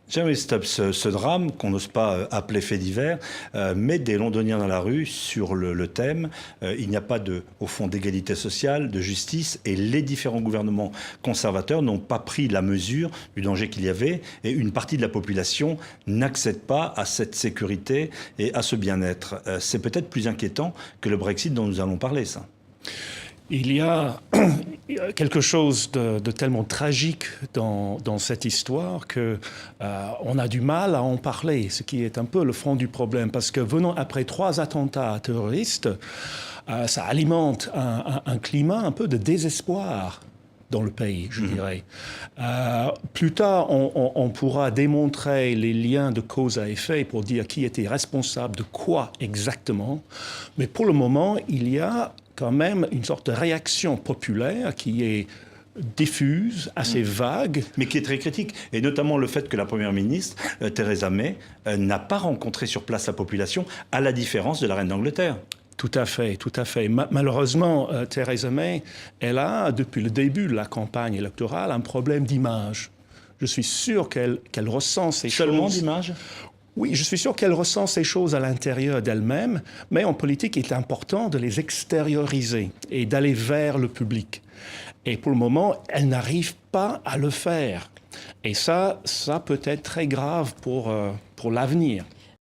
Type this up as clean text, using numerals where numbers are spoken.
Jeremy Stubbs, ce drame qu'on n'ose pas appeler fait divers, met des Londoniens dans la rue sur le thème. Il n'y a pas au fond d'égalité sociale, de justice, et les différents gouvernements conservateurs n'ont pas pris la mesure du danger qu'il y avait, et une partie de la population n'accède pas à cette sécurité et à ce bien-être. C'est peut-être plus inquiétant que le Brexit dont nous allons parler, ça. Il y a quelque chose de tellement tragique dans cette histoire que on a du mal à en parler, ce qui est un peu le fond du problème. Parce que venant après 3 attentats terroristes, ça alimente un climat un peu de désespoir dans le pays, je dirais. Plus tard, on pourra démontrer les liens de cause à effet pour dire qui était responsable de quoi exactement. Mais pour le moment, il y a quand même une sorte de réaction populaire qui est diffuse, assez vague. Mais qui est très critique. Et notamment le fait que la Première ministre, Theresa May, n'a pas rencontré sur place la population, à la différence de la reine d'Angleterre. Tout à fait, tout à fait. Malheureusement, Theresa May, elle a, depuis le début de la campagne électorale, un problème d'image. Je suis sûr qu'elle ressent ces choses... Seulement d'image ? Oui, je suis sûr qu'elle ressent ces choses à l'intérieur d'elle-même, mais en politique, il est important de les extérioriser et d'aller vers le public. Et pour le moment, elle n'arrive pas à le faire. Et ça peut être très grave pour l'avenir.